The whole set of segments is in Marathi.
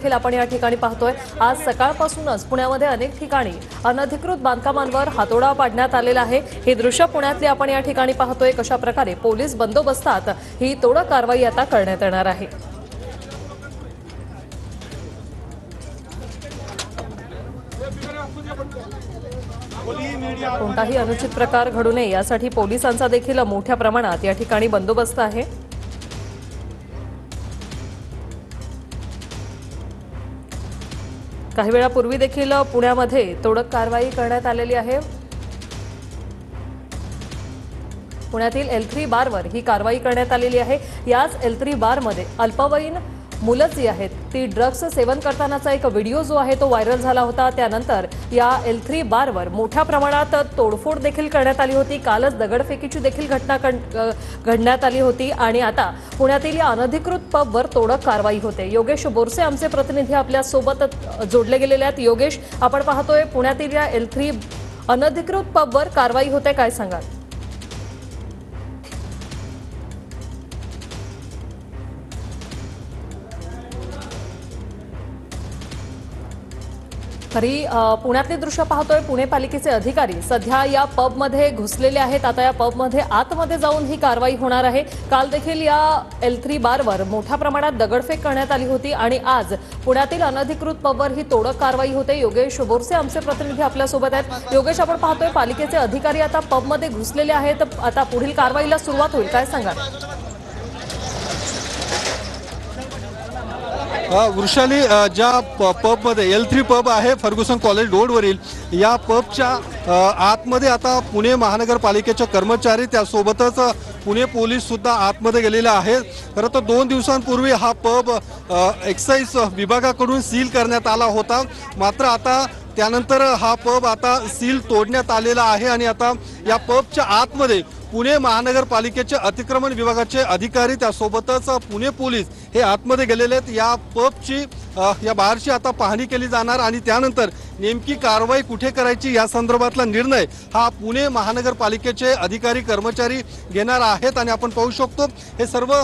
देखील आपण या ठिकाणी पाहतोय। आज सकाळपासूनच पुण्यामध्ये अनेक ठिकाणी अनधिकृत बांधकामांवर हातोडा पाडण्यात आलेला आहे। हे दृश्य पुण्यातले आपण या ठिकाणी पाहतोय। कशा प्रकारे पोलीस बंदोबस्तात ही तोडक कारवाई आता करण्यात येणार आहे। कोणताही अनुचित प्रकार घडू नये यासाठी पोलिसांचा देखील मोठ्या प्रमाणात या ठिकाणी बंदोबस्त आहे। काही वेळापूर्वी देखील पुण्यामध्ये तोडक कारवाई करण्यात आलेली आहे। पुण्यातील L3 बारवर ही कारवाई करण्यात आलेली आहे। याच L3 बारमध्ये अल्पवयीन मुलं जी आहेत ती ड्रग्स सेवन करतानाचा एक व्हिडिओ जो आहे तो व्हायरल झाला होता। त्यानंतर या L3 बारवर मोठ्या प्रमाणात तोडफोड देखील करण्यात आली होती। कालच दगडफेकीची देखील घटना घडण्यात आली होती आणि आता पुण्यातील या अनधिकृत पबवर तोडक कारवाई होते। योगेश बोरसे आमचे प्रतिनिधी आपल्या सोबत जोडले गेलेले आहेत। योगेश, आपण पाहतोय पुण्यातील या L3 अनधिकृत पबवर कारवाई होते, काय सांगाल? खरी पुण्यातले दृश्य पाहतोय। पुणे पालिकेचे अधिकारी सध्या या पबमध्ये घुसलेले आहेत। आता या पबमध्ये आतमध्ये जाऊन ही कारवाई होणार आहे। काल देखील या L3 बारवर मोठ्या प्रमाणात दगडफेक करण्यात आली होती आणि आज पुण्यातील अनधिकृत पबवर ही तोडक कारवाई होते। योगेश बोरसे आमचे प्रतिनिधी आपल्या सोबत आहेत। योगेश, आपण पाहतोय पालिकेचे अधिकारी आता पबमध्ये घुसलेले आहेत। आता पुढील कारवाईला सुरुवात होईल, काय सांगाल? वृषाली, ज्या पबमध्ये L3 पब आहे फर्ग्युसन कॉलेज रोडवरील, या पबच्या आतमध्ये आता पुणे महानगरपालिकेचे कर्मचारी त्यासोबतच पुणे पोलीस सुद्धा आतमध्ये गेलेले आहेत। खरं तर 2 दिवसांपूर्वी हा पब एक्साईज विभागाकडून सील करण्यात आला होता, मात्र आता त्यानंतर हा पब आता सील तोडण्यात आलेला आहे आणि आता या पबच्या आतमध्ये पुणे महानगरपालिकेचे अतिक्रमण विभागाचे अधिकारी त्यासोबतच पुणे पोलीस हे आतमध्ये गेलेले आहेत। या पबची या बारची आता पाहणी केली जाणार आणि त्यानंतर नेमकी कारवाई कुठे करायची या संदर्भातला निर्णय हा पुणे महानगरपालिकेचे अधिकारी कर्मचारी घेणार आहेत। आणि आपण पाहू शकतो हे सर्व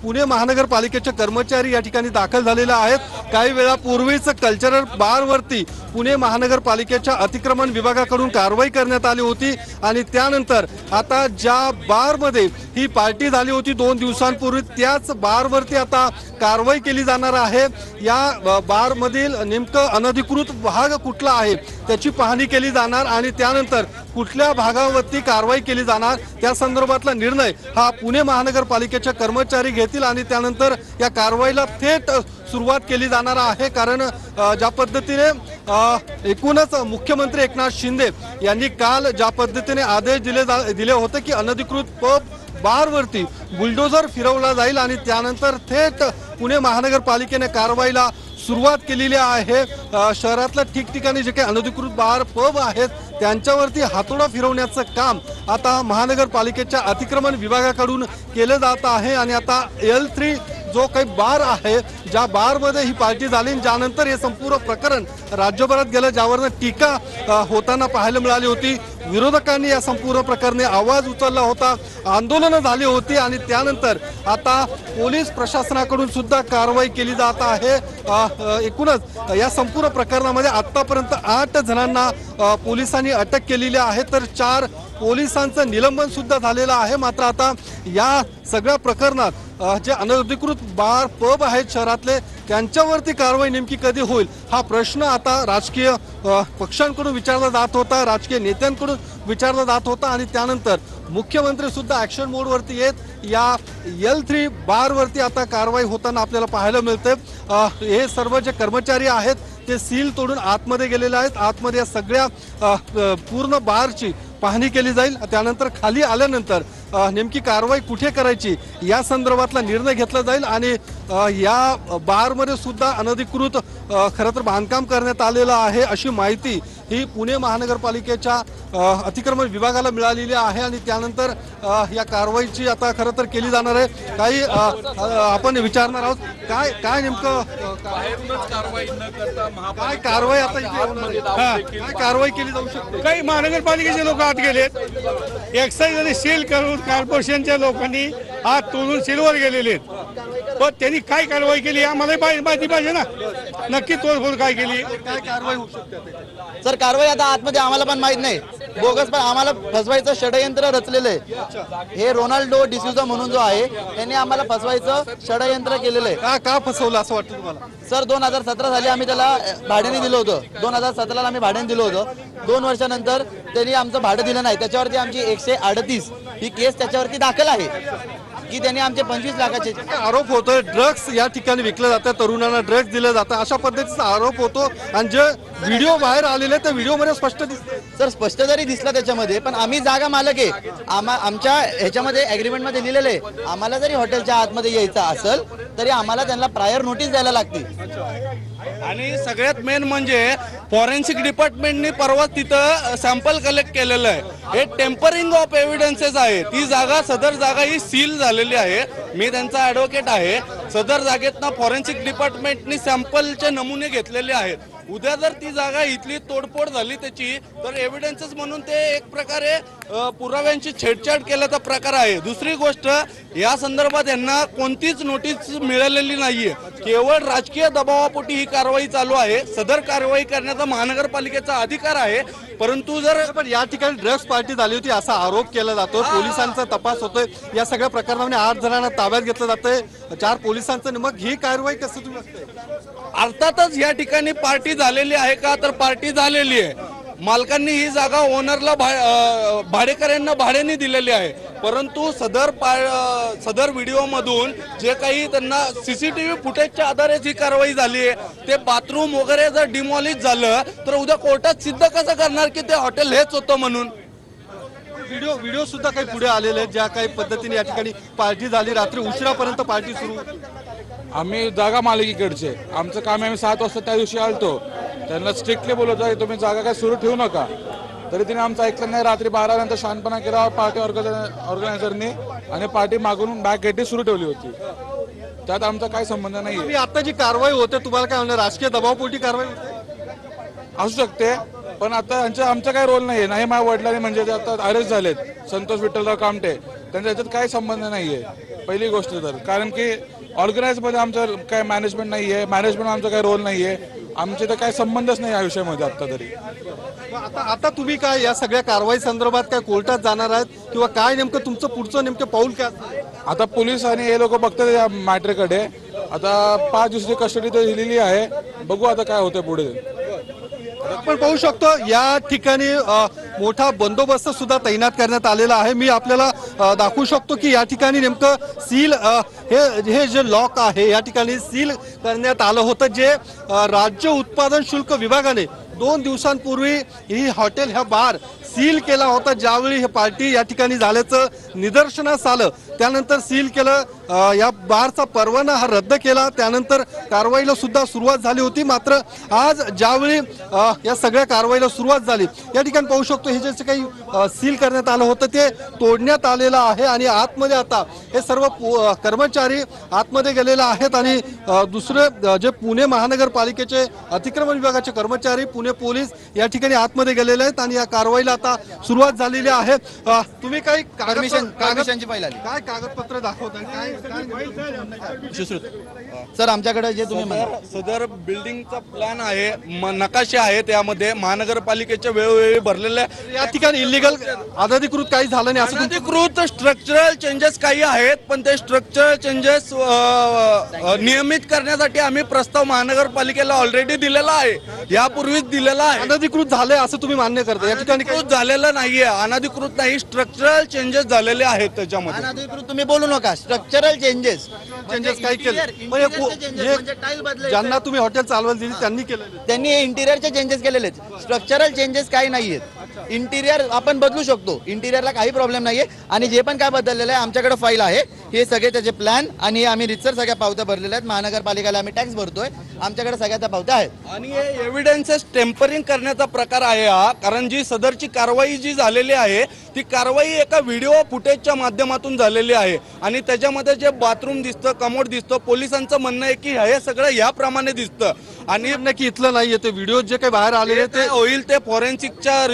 पुणे महानगरपालिकेचे कर्मचारी या ठिकाणी दाखल झालेले आहेत। काही वेळापूर्वीच कल्चरल बारवरती पुणे महानगरपालिकेच्या अतिक्रमण विभागाकडून कारवाई करण्यात आली होती आणि त्यानंतर आता ज्या बारमध्ये ही पार्टी झाली होती 2 दिवसांपूर्वी त्याच बारवरती आता कारवाई केली जाणार आहे। या बारमधील नेमकं अनधिकृत भाग कुठला आहे त्याची पाहणी केली जाणार आणि त्यानंतर कुठल्या भागावरती कारवाई केली जाणार त्या संदर्भातला निर्णय हा पुणे महानगरपालिकेचे कर्मचारी घेतील आणि त्यानंतर या कारवाईला थेट सुरुवात केली जाणार आहे। कारण ज्या पद्धतीने एकूणच मुख्यमंत्री एकनाथ शिंदे यांनी काल ज्या पद्धतीने आदेश दिले होते की अनधिकृत पब बारवरती बुलडोझर फिरवला जाईल आणि त्यानंतर थेट पुणे महानगरपालिकेने कारवाईला सुरुवात केलेली आहे। शहरातल्या ठिकठिकाणी जे काही अनधिकृत बार पब आहेत त्यांच्यावरती हातोडा फिरवण्याचं काम आता महानगरपालिकेच्या अतिक्रमण विभागाकडून केलं जात आहे आणि आता L3 जो काही बार आहे ज्या बारमध्ये ही पार्टी झाली ज्यानंतर हे संपूर्ण प्रकरण राज्यभरात गेलं, ज्यावरनं टीका होताना पाहायला मिळाली होती। विरोधकांनी या संपूर्ण प्रकरणी आवाज उचलला होता, आंदोलनं झाली होती आणि त्यानंतर आता पोलीस प्रशासनाकडून सुद्धा कारवाई केली जात आहे। एकूणच या संपूर्ण प्रकरणामध्ये आतापर्यंत 8 जणांना पोलिसांनी अटक केलेली आहे तर 4 पोलिसांचं निलंबन सुद्धा झालेलं आहे। मात्र आता या सगळ्या प्रकरणात जे अनधिकृत बार पब आहेत शहरातले त्यांच्यावरती कारवाई नेमकी कधी होईल हा प्रश्न आता राजकीय पक्षांकडून विचारला जात होता, राजकीय नेत्यांकडून विचारला जात होता आणि त्यानंतर मुख्यमंत्री सुद्धा ॲक्शन मोडवरती येत या L3 बारवरती आता कारवाई होताना आपल्याला पाहायला मिळते। हे सर्व जे कर्मचारी आहेत ते सील तोडून आतमध्ये गेलेले आहेत। आतमध्ये या सगळ्या पूर्ण बारची पाहणी केली जाईल, त्यानंतर खाली आल्यानंतर नेमकी कारवाई कुठे करायची या संदर्भातला निर्णय घेतला जाईल आणि या बारमध्ये सुद्धा अनधिकृत खरं तर बांधकाम करण्यात आलेलं आहे अशी माहिती ही पुणे महानगरपालिकेच्या अतिक्रमण विभागाला मिळालेली आहे आणि त्यानंतर या कारवाईची आता खरं तर केली जाणार आहे। काही आपण विचारणार आहोत काय काय नेमकं काय कारवाई आता काय कारवाई केली जाऊ शकते? काही महानगरपालिकेचे लोक आत गेलेत, एक्साईज आणि सील करून कॉर्पोरेशनच्या लोकांनी आत तोडून सीलवर गेलेले आहेत। पण त्यांनी काय कारवाई केली आम्हाला माहिती पाहिजे ना, नक्की तोडफोड काय केली. काय कारवाई होऊ शकते? सर कारवाई आता आतमध्ये आम्हाला पण माहित नाही. बोगस पण आम्हाला फसवायचं षडयंत्र रचलेलं आहे. हे रोनाल्डो डिसूजा म्हणून जो आहे त्यांनी आम्हाला फसवायचं षडयंत्र केलेलं आहे. का फसवलं असं वाटतं तुम्हाला? सर 2017 साली आम्ही त्याला भाड्याने दिलं होतं. 2017 आम्ही भाड्याने दिलं होतं. 2 वर्षानंतर त्यांनी आमचं भाडं दिलं नाही. त्याच्यावरती आमची 138 ही केस त्याच्यावरती दाखल आहे की त्यांनी आमचे 25 लाखाचे आरोप होतोय ड्रग्स या ठिकाणी विकलं जातं, तरुणांना ड्रग्स दिलं जातं, अशा पद्धतीचा आरोप होतो. आणि जे व्हिडिओ बाहेर आलेले त्या व्हिडिओमध्ये स्पष्ट दिसते. सर स्पष्ट जरी दिसला त्याच्यामध्ये, पण आम्ही जागा मालक आहे. आमच्या ह्याच्यामध्ये ॲग्रीमेंटमध्ये लिहिलेलं आहे आम्हाला जरी हॉटेलच्या आतमध्ये यायचं असेल तरी आम्हाला त्यांना प्रायर नोटीस द्यायला लागते. आणि सगळ्यात मेन म्हणजे फॉरेन्सिक डिपार्टमेंटनी परवा तिथं सॅम्पल कलेक्ट केलेलं आहे. हे टेम्परिंग ऑफ एव्हिडन्सेस आहे. ती जागा सदर जागा ही सील झालेली आहे. मी त्यांचा ॲडव्होकेट आहे. सदर जागेतनं फॉरेन्सिक डिपार्टमेंटनी सॅम्पलचे नमुने घेतलेले आहेत. उद्या जर ती जागा इथली तोडफोड झाली त्याची तर एव्हिडन्सेस म्हणून ते एक प्रकारे पुराव्यांची छेडछाड केल्याचा प्रकार आहे. दुसरी गोष्ट या संदर्भात यांना कोणतीच नोटीस मिळालेली नाहीये. केवळ राजकीय दबावापोटी ही कारवाई चालू आहे. सदर कारवाई करण्याचा महानगरपालिकेचा अधिकार आहे. परंतु जर पण या ठिकाणी ड्रग्स पार्टी झाली होती असा आरोप केला जातो. पोलिसांचा तपास होतोय. या सगळ्या प्रकरणामध्ये 8 जणांना ताब्यात घेतलं जातंय. 4 पोलिसांचं. मग ही कारवाई कसं तुम्ही बघताय? अर्थातच या ठिकाणी पार्टी झालेली आहे का तर पार्टी झालेली आहे. मालकांनी ही जागा ओनरला भाडेकऱ्यांना भाड्याने दिलेली आहे. परंतु सदर व्हिडिओमधून जे काही त्यांना सीसीटीव्ही फुटेजच्या आधारे जी कारवाई झाली आहे, ते बाथरूम वगैरे जर डिमॉलिश झालं तर उद्या कोर्टात सिद्ध कसं करणार की ते हॉटेल हेच होतं म्हणून? व्हिडिओ सुद्धा काही पुढे आलेले आहेत. ज्या काही पद्धतीने या ठिकाणी पार्टी झाली, रात्री उशिरापर्यंत पार्टी सुरू. आम्ही जागा मालकीकडचे, आमचं काम आहे. आम्ही 7 वाजता त्या दिवशी आलतो. त्यांना स्ट्रिक्टली बोलत आहे तुम्ही जागा काय सुरू ठेवू नका. तरी तिने आमचं ऐकलं नाही. रात्री 12 नंतर शांतपणा केला पार्टी ऑर्गनायझरनी आणि पार्टी मागून बॅक गेटी सुरू ठेवली होती. त्यात आमचा काही संबंध नाही. तुम्ही आता जी कारवाई होते तुम्हाला काय म्हणणार? राजकीय दबावपोटी कारवाई होते? असू शकते, पण आता आमचा काही रोल नाहीये. नाही माझ्या वडिलांनी म्हणजे ते आता अरेस्ट झालेत संतोष विठ्ठलराव कामटे, त्यांचा याच्यात काही संबंध नाहीये. पहिली गोष्ट तर कारण की ऑर्गनाइजमध्ये आमचं काय मॅनेजमेंट नाहीये. मॅनेजमेंट आमचा काही रोल नाहीये. आमचे तर काही संबंधच नाही या विषयामध्ये आता तरी. आता तुम्ही काय या सगळ्या कारवाई संदर्भात काय कोर्टात जाणार आहात किंवा काय नेमकं तुमचं पुढचं नेमकं पाऊल काय? आता पोलीस आणि हे लोक बघतात या मॅटरकडे. आता 5 दिवसाची कस्टडी तर दिलेली आहे. बघू आता काय होतं पुढे. आपण पाहू शकतो या ठिकाणी मोठा बंदोबस्त सुद्धा तैनात करण्यात आलेला आहे. मी आपल्याला दाखवू शकतो की या ठिकाणी नेमकं सील हे जे लॉक आहे या ठिकाणी सील करण्यात आलं होतं. जे राज्य उत्पादन शुल्क विभागाने 2 दिवसांपूर्वी ही हॉटेल ह्या बार सील केला होता. ज्यावेळी हे पार्टी या ठिकाणी झाल्याचं निदर्शनास आलं त्यानंतर सील केलं. या बारचा परवाना हा रद्द केला. त्यानंतर कारवाईला सुद्धा सुरुवात झाली होती. मात्र आज ज्यावेळी या सगळ्या कारवाईला सुरुवात झाली या ठिकाणी पाहू शकतो हे जे काही सील करण्यात आलं होतं ते तोडण्यात आलेलं आहे. आणि आतमध्ये आता हे सर्व कर्मचारी आतमध्ये गेलेले आहेत. आणि दुसरे जे पुणे महानगरपालिकेचे अतिक्रमण विभागाचे कर्मचारी, पुणे पोलीस या ठिकाणी आतमध्ये गेलेले आहेत. आणि या कारवाईला आता सुरुवात झालेली आहे. तुम्ही काही परमिशनची फाईल आली काय कागदपत्र दाखवताय? काय सर आमच्याकडे जे तुम्ही सदर बिल्डिंगचा प्लॅन आहे, नकाशे आहे. त्यामध्ये महानगरपालिकेच्या वेळोवेळी भरलेल्या या ठिकाणी इलिगल अनधिकृत काही झालं नाही असं अनधिकृत स्ट्रक्चरल चेंजेस काही आहेत. पण ते स्ट्रक्चरल चेंजेस नियमित करण्यासाठी आम्ही प्रस्ताव महानगरपालिकेला ऑलरेडी दिलेला आहे. यापूर्वीच दिलेला आहे. अनधिकृत झाले असं तुम्ही मान्य करता? या ठिकाणी अनधिकृत झालेलं नाहीये. अनधिकृत नाही, स्ट्रक्चरल चेंजेस झालेले आहेत त्याच्यामध्ये. अनधिकृत तुम्ही बोलू नका. स्ट्रक्चरल चेंजेस काही केले ज्यांना तुम्ही हॉटेल चालवायला दिली त्यांनी केलेले? त्यांनी इंटिरियरचे चेंजेस केलेले. स्ट्रक्चरल चेंजेस काही नाहीयेत. इंटिरियर आपण बदलू शकतो. इंटिरियरला काही प्रॉब्लेम नाहीये. आणि जे पण काय बदललेलं आहे आमच्याकडे फाईल आहे. हे सगळे त्याचे प्लॅन आणि आम्ही रितसर सगळ्या पावत्या भरलेल्या आहेत. महानगरपालिकेला आम्ही टॅक्स भरतोय. आमच्याकडे सगळ्या त्या पावत्या आहेत. आणि हे एव्हिडन्सेस टेम्परिंग करण्याचा प्रकार आहे हा. कारण जी सदरची कारवाई जी झालेली आहे ती कारवाई एका व्हिडिओ फुटेजच्या माध्यमातून झालेली आहे आणि त्याच्यामध्ये जे बाथरूम दिसतं, कमोड दिसतं, पोलिसांचं म्हणणं आहे की हे सगळं याप्रमाणे दिसतं आणि नक्की इथलं नाहीये ते व्हिडिओ जे काही बाहेर आलेले ते होईल ते फॉरेन्सिकच्या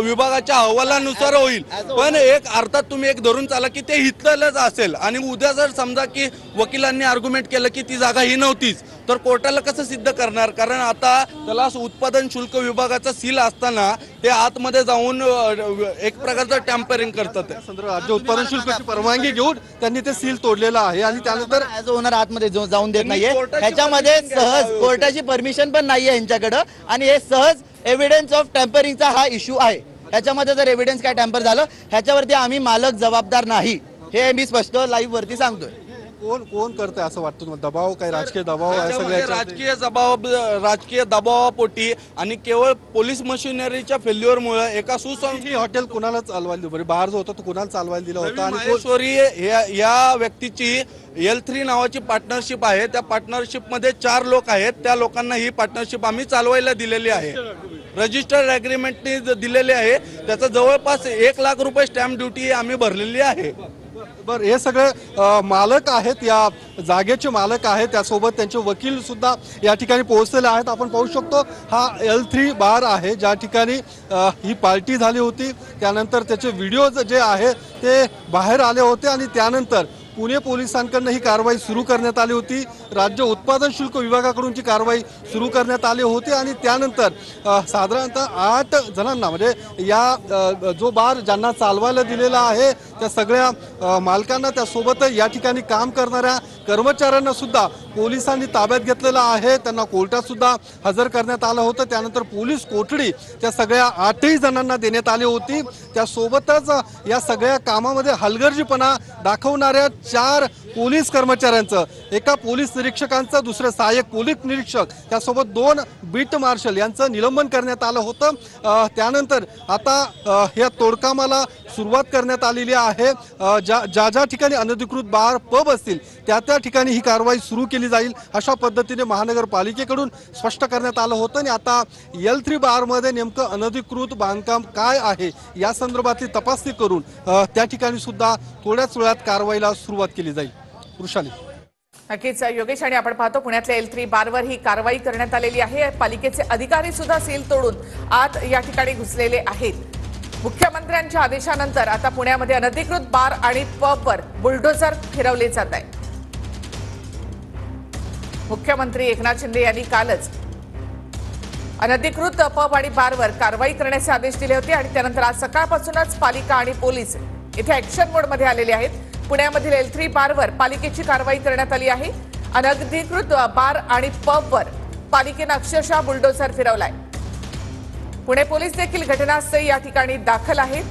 विभागाच्या अहवालानुसार होईल. पण एक अर्थात तुम्ही एक धरून चाला की ते इथलंच असेल आणि उद्या जर समजा की वकिलांनी आर्ग्युमेंट केलं की ती जागा ही नव्हतीच तर कोर्टाला कसं सिद्ध करणार? कारण आता त्याला उत्पादन शुल्क विभागाचा सील असताना ते आतमध्ये जाऊन एक प्रकारचं टॅम्परिंग करतात. राज्य उत्पादन शुल्काची परवानगी घेऊन त्यांनी ते सील तोडलेलं आहे आणि त्यानंतर ऍज ओनर आतमध्ये जाऊन देत नाहीये. ह्याच्यामध्ये सहज कोर्टाची परमिशन पण नाहीये यांच्याकडं आणि हे सहज एव्हिडन्स ऑफ टॅम्परिंगचा हा इश्यू आहे. ह्याच्यामध्ये जर एव्हिडन्स काय टॅम्पर झालं ह्याच्यावरती आम्ही मालक जबाबदार नाही, हे मी स्पष्ट लाईव्ह वरती सांगतोय. कोण करतंय असं वाटतं तुम्हाला? दबाव, काही राजकीय दबाव आहे त्याच्यामध्ये सगळ्या राजकीय दबावापोटी आणि केवळ पोलीस मशिनरीच्या फेल्युअरमुळे एका सुसंस्कृत ही हॉटेल कुणाला चालवायला दिलं बरं? बाहेर जो होता तो कुणाला चालवायला दिला होता आणि माहेश्वरी या व्यक्तीची L3 नावाची पार्टनरशिप आहे. त्या पार्टनरशिप मध्ये 4 लोक आहेत. त्या लोकांना ही पार्टनरशिप आम्ही चालवायला दिलेली आहे. रजिस्टर्ड अग्रीमेंटनी दिलेली आहे. त्याचा जवळपास 1 लाख रुपये स्टॅम्प ड्युटी आम्ही भरलेली आहे. बरं, हे सगळे मालक आहेत, या जागेचे मालक आहेत, त्यासोबत त्यांचे वकील सुद्धा या ठिकाणी पोहोचलेले आहेत. आपण पाहू शकतो हा L3 बार आहे ज्या ठिकाणी ही पार्टी झाली होती. त्यानंतर त्याचे व्हिडिओज जे आहे ते बाहेर आले होते आणि त्यानंतर पुणे पोलिसांकडून ही कारवाई सुरू करण्यात आली होती. राज्य उत्पादन शुल्क विभागाकडून जी कारवाई सुरू करण्यात आली होती आणि त्यानंतर साधारणतः 8 जणांना म्हणजे या जो बार ज्यांना चालवायला दिलेला आहे त्या सगळ्या मालकांना, त्यासोबत या ठिकाणी काम करणाऱ्या कर्मचाऱ्यांना सुद्धा पोलिसांनी ताब्यात घेतलेलं आहे. त्यांना कोर्टात सुद्धा हजर करण्यात आलं होतं. त्यानंतर पोलीस कोठडी त्या सगळ्या 8ही जणांना देण्यात आली होती. त्यासोबतच या सगळ्या कामामध्ये हलगर्जीपणा दाखवणाऱ्या 4 पोलीस कर्मचाऱ्यांचं, एका पोलीस निरीक्षकांचं, दुसरे सहाय्यक पोलीस निरीक्षक, त्यासोबत 2 बीट मार्शल यांचं निलंबन करण्यात आलं होतं. त्यानंतर आता या तोडकामाला सुरुवात करण्यात आलेली आहे. ज्या ठिकाणी अनधिकृत बार पब असतील त्या ठिकाणी ही कारवाई सुरू केली जाईल अशा पद्धतीने महानगरपालिकेकडून स्पष्ट करण्यात आलं होतं. आणि आता L3 बारमध्ये नेमकं अनधिकृत बांधकाम काय आहे या संदर्भातली तपासणी करून त्या ठिकाणी सुद्धा थोड्याच वेळात कारवाईला सुरुवात केली जाईल. वृषाली. नक्कीच योगेश, आणि आपण पाहतो पुण्यातल्या L3 बारवर ही कारवाई करण्यात आलेली आहे. पालिकेचे अधिकारी सुद्धा सील तोडून आत या ठिकाणी घुसलेले आहेत. मुख्यमंत्र्यांच्या आदेशानंतर आता पुण्यामध्ये अनधिकृत बार आणि पबवर बुलडोझर फिरवले जात आहे. मुख्यमंत्री एकनाथ शिंदे यांनी कालच अनधिकृत पब आणि बारवर कारवाई करण्याचे आदेश दिले होते आणि त्यानंतर आज सकाळपासूनच पालिका आणि पोलीस इथे ऍक्शन मोडमध्ये आलेले आहेत. पुण्यामधील L3 बारवर पालिकेची कारवाई करण्यात आली आहे. अनधिकृत बार आणि पबवर पालिकेनं अक्षरशः बुलडोझर फिरवलाय. पुणे पोलीस देखील घटनास्थळी या ठिकाणी दाखल आहेत.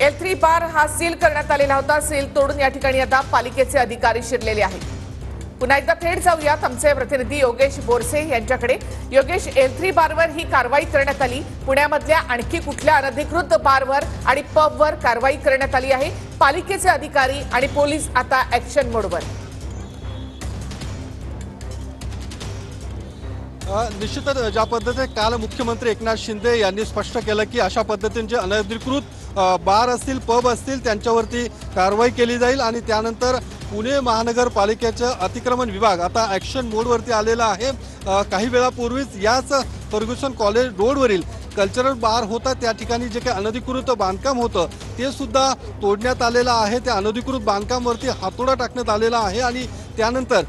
L3 बार हा सील करण्यात आलेला होता. सील तोडून या ठिकाणी आता पालिकेचे अधिकारी शिरलेले आहेत. पुन्हा एकदा थेट जाऊयात आमचे प्रतिनिधी योगेश बोरसे यांच्याकडे. योगेश, L3 बारवर ही कारवाई करण्यात आली. पुण्यामधल्या आणखी कुठल्या अनधिकृत बारवर आणि पबवर कारवाई करण्यात आली आहे? पालिकेचे अधिकारी आणि पोलीस आता ऍक्शन मोडवर. निश्चितच ज्या पद्धतीने काल मुख्यमंत्री एकनाथ शिंदे यांनी स्पष्ट केलं की अशा पद्धतीने जे अनधिकृत बार असतील, पब असतील त्यांच्यावरती कारवाई केली जाईल आणि त्यानंतर पुणे महानगरपालिकेचं अतिक्रमण विभाग आता ॲक्शन मोडवरती आलेला आहे. काही वेळापूर्वीच याच फर्ग्युसन कॉलेज रोडवरील कल्चरल बार होता त्या ठिकाणी जे काही अनधिकृत बांधकाम होतं ते सुद्धा तोडण्यात आलेलं आहे. त्या अनधिकृत बांधकामावरती हातोडा टाकण्यात आलेला आहे आणि त्यानंतर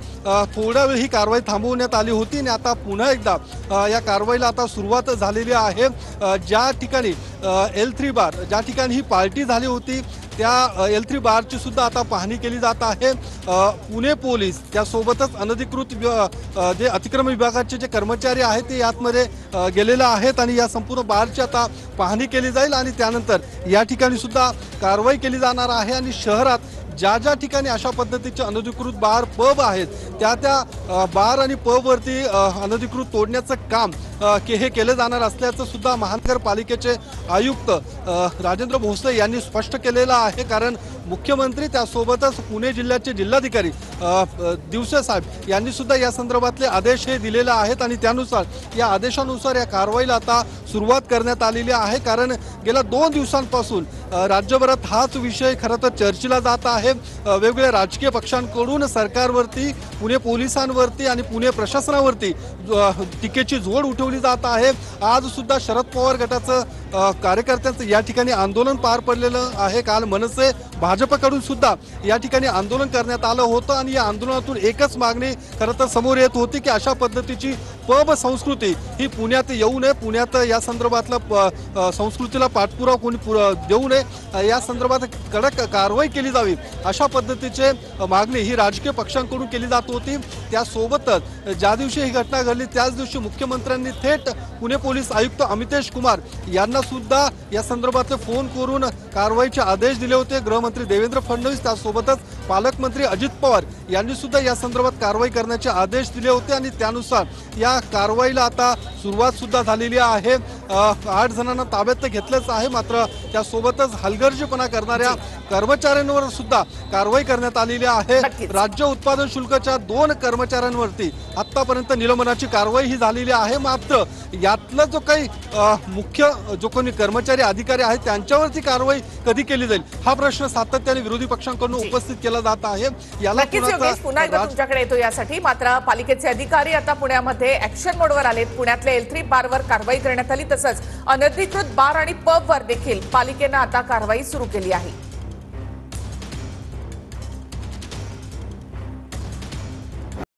थोड्या वेळ ही कारवाई थांबवण्यात आली होती आणि आता पुन्हा एकदा या कारवाईला आता सुरुवात झालेली आहे. ज्या ठिकाणी L3 बार ज्या ठिकाणी ही पार्टी झाली होती त्या L3 बारची सुद्धा आता पाहणी केली जात आहे. पुणे पोलीस त्यासोबतच अनधिकृत जे अतिक्रमण विभागाचे जे कर्मचारी आहेत ते यातमध्ये गेलेले आहेत आणि या संपूर्ण बारची आता पाहणी केली जाईल आणि त्यानंतर या ठिकाणी सुद्धा कारवाई केली जाणार आहे. आणि शहरात ज्या ठिकाणी अशा पद्धतीचे अनधिकृत बार पब आहेत त्या बार आणि पबवरती अनधिकृत तोडण्याचं काम हे केलं जाणार असल्याचं सुद्धा महानगरपालिकेचे आयुक्त राजेंद्र भोसले यांनी स्पष्ट केलेलं आहे. कारण मुख्यमंत्री त्यासोबतच पुणे जिल्ह्याचे जिल्हाधिकारी दिवसे साहेब यांनी सुद्धा या संदर्भातले आदेश हे दिलेले आहेत आणि त्यानुसार या आदेशानुसार या कारवाईला आता सुरुवात करण्यात आलेली आहे। कारण गेल्या 2 दिवसांपासून राज्यभरात हाच विषय खरं तर चर्चेला जात आहे। वेगवेगळ्या राजकीय पक्षांकडून सरकारवरती, पुणे पोलिसांवरती आणि पुणे प्रशासनावरती टीकेची झोड उठवली जात आहे। आज सुद्धा शरद पवार गटाचं कार्यकर्त्यांचं या ठिकाणी आंदोलन पार पडलेलं आहे। काल मनसे भाजपकडून सुद्धा या ठिकाणी आंदोलन करण्यात आलं होतं आणि या आंदोलनातून एकच मागणी खरं तर समोर येत होती की अशा पद्धतीची पब संस्कृती ही पुण्यात येऊ नये, पुण्यात या संदर्भातला संस्कृतीला पाठपुरावा कोणी देऊ नये, या संदर्भात कडक कारवाई केली जावी अशा पद्धतीचे मागणी ही राजकीय पक्षांकडून केली जात होती। त्यासोबतच ज्या दिवशी ही घटना घडली त्याच दिवशी मुख्यमंत्र्यांनी थेट पुणे पोलीस आयुक्त अमितेश कुमार यांना सुद्धा या संदर्भातले फोन करून कारवाईचे आदेश दिले होते। गृहमंत्री देवेंद्र फडणवीस त्यासोबतच पालकमंत्री अजित पवार यांनी सुद्धा या संदर्भात कारवाई करण्याचे आदेश दिले होते आणि त्यानुसार या कारवाईला आता सुरुवात सुद्धा झालेली आहे। 8 जणांना ताब्यात तर घेतलंच आहे, मात्र त्यासोबतच हलगर्जीपणा करणाऱ्या कर्मचाऱ्यांवर सुद्धा कारवाई करण्यात आलेली आहे। राज्य उत्पादन शुल्काच्या 2 कर्मचाऱ्यांवरती आतापर्यंत निलंबनाची कारवाई ही झालेली आहे। मात्र यातला जो काही मुख्य जो कोणी कर्मचारी अधिकारी आहेत त्यांच्यावरती कारवाई कधी केली जाईल हा प्रश्न सातत्याने विरोधी पक्षांकडून उपस्थित केला जात आहे। याला पुन्हा एकदा तुमच्याकडे येतो यासाठी। मात्र पालिकेचे अधिकारी आता पुण्यामध्ये ऍक्शन मोडवर आलेत। पुण्यातल्या L3 बारवर कारवाई करण्यात आली, तसंच अनधिकृत बार आणि पबवर देखील पालिकेनं आता कारवाई सुरू केली आहे।